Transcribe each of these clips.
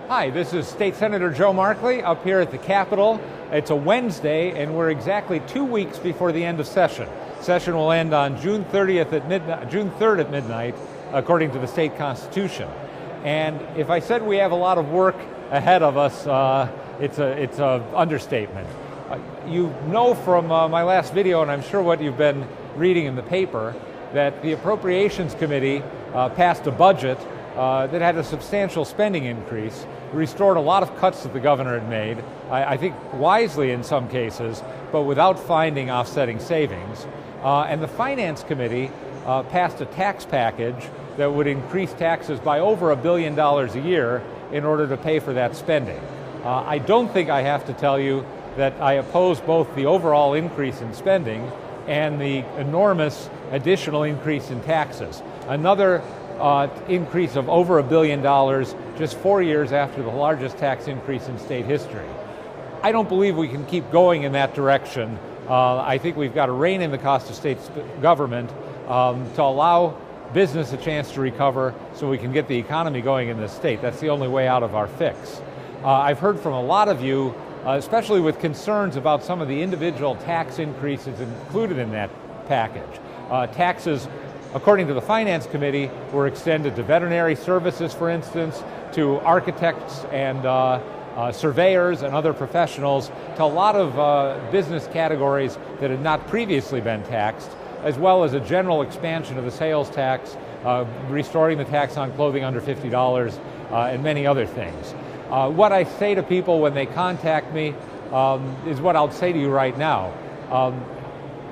Hi, this is State Senator Joe Markley up here at the Capitol. It's a Wednesday, and we're exactly 2 weeks before the end of session. Session will end on June 30th at midnight, June 3rd at midnight, according to the state constitution. And if I said we have a lot of work ahead of us, it's an understatement. You know from my last video, and I'm sure what you've been reading in the paper, that the Appropriations Committee passed a budget that had a substantial spending increase, restored a lot of cuts that the governor had made, I think wisely in some cases, but without finding offsetting savings. And the Finance Committee passed a tax package that would increase taxes by over $1 billion a year in order to pay for that spending. I don't think I have to tell you that I oppose both the overall increase in spending and the enormous additional increase in taxes. Another increase of over $1 billion just 4 years after the largest tax increase in state history. I don't believe we can keep going in that direction. I think we've got to rein in the cost of state government to allow business a chance to recover so we can get the economy going in this state. That's the only way out of our fix. I've heard from a lot of you, especially with concerns about some of the individual tax increases included in that package. Taxes, according to the Finance Committee, were extended to veterinary services, for instance, to architects and surveyors and other professionals, to a lot of business categories that had not previously been taxed, as well as a general expansion of the sales tax, restoring the tax on clothing under $50, and many other things. What I say to people when they contact me is what I'll say to you right now.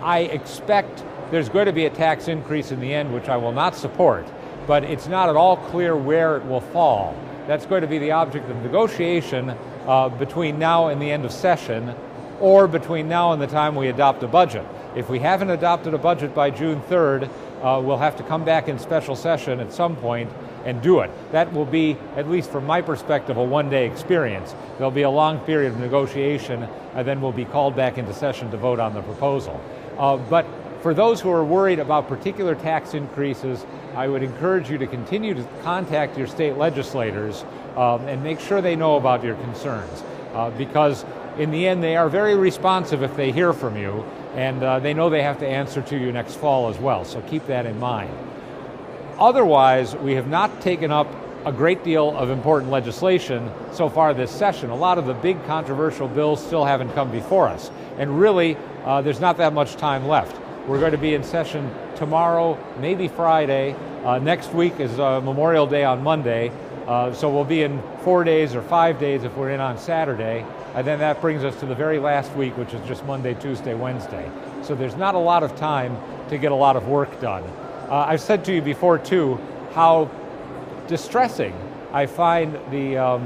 I expect there's going to be a tax increase in the end, which I will not support, but it's not at all clear where it will fall. That's going to be the object of negotiation between now and the end of session, or between now and the time we adopt a budget. If we haven't adopted a budget by June 3rd, we'll have to come back in special session at some point and do it. That will be, at least from my perspective, a one-day experience. There'll be a long period of negotiation, and then we'll be called back into session to vote on the proposal. But for those who are worried about particular tax increases, I would encourage you to continue to contact your state legislators and make sure they know about your concerns, because in the end they are very responsive if they hear from you, and they know they have to answer to you next fall as well, so keep that in mind. Otherwise, we have not taken up a great deal of important legislation so far this session. A lot of the big controversial bills still haven't come before us, and really there's not that much time left. We're going to be in session tomorrow, maybe Friday. Next week is Memorial Day on Monday, so we'll be in 4 days or 5 days if we're in on Saturday, and then that brings us to the very last week, which is just Monday, Tuesday, Wednesday. So there's not a lot of time to get a lot of work done. I've said to you before, too, how distressing I find the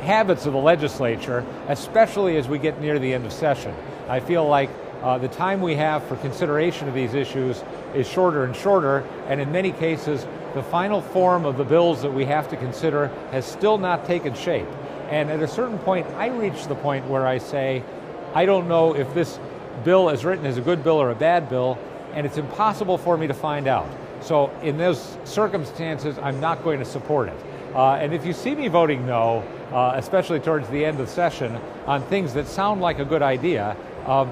habits of the legislature, especially as we get near the end of session. I feel like the time we have for consideration of these issues is shorter and shorter, and in many cases, the final form of the bills that we have to consider has still not taken shape. And at a certain point, I reach the point where I say, I don't know if this bill as written is a good bill or a bad bill, and it's impossible for me to find out. So in those circumstances, I'm not going to support it. And if you see me voting no, especially towards the end of session, on things that sound like a good idea,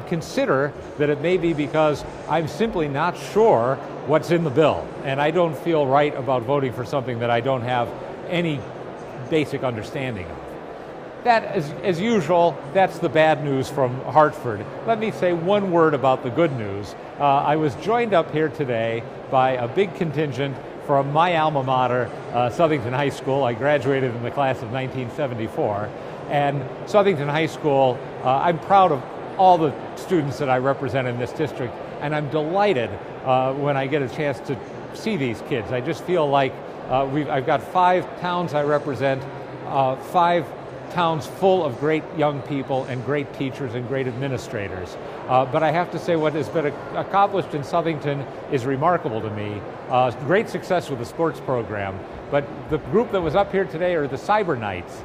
consider that it may be because I'm simply not sure what's in the bill, and I don't feel right about voting for something that I don't have any basic understanding of. That, as usual, that's the bad news from Hartford. Let me say one word about the good news. I was joined up here today by a big contingent from my alma mater, Southington High School. I graduated in the class of 1974. And Southington High School, I'm proud of all the students that I represent in this district, and I'm delighted when I get a chance to see these kids. I just feel like I've got 5 towns I represent, 5 towns full of great young people and great teachers and great administrators. But I have to say what has been accomplished in Southington is remarkable to me. Great success with the sports program, but the group that was up here today are the Cyber Knights,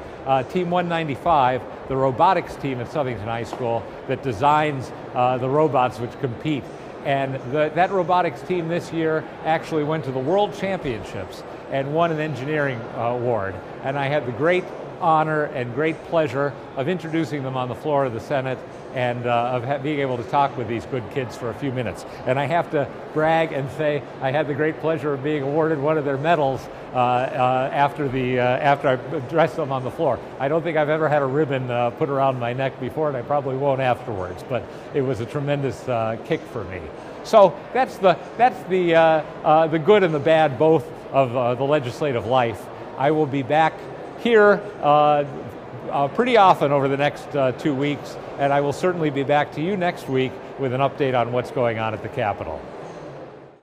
Team 195, the robotics team at Southington High School that designs the robots which compete. And that robotics team this year actually went to the World Championships and won an engineering award. And I had the great honor and great pleasure of introducing them on the floor of the Senate and of being able to talk with these good kids for a few minutes. And I have to brag and say I had the great pleasure of being awarded one of their medals after I addressed them on the floor. I don't think I've ever had a ribbon put around my neck before, and I probably won't afterwards, but it was a tremendous kick for me. So that's the good and the bad both of the legislative life. I will be back here pretty often over the next 2 weeks, and I will certainly be back to you next week with an update on what's going on at the Capitol.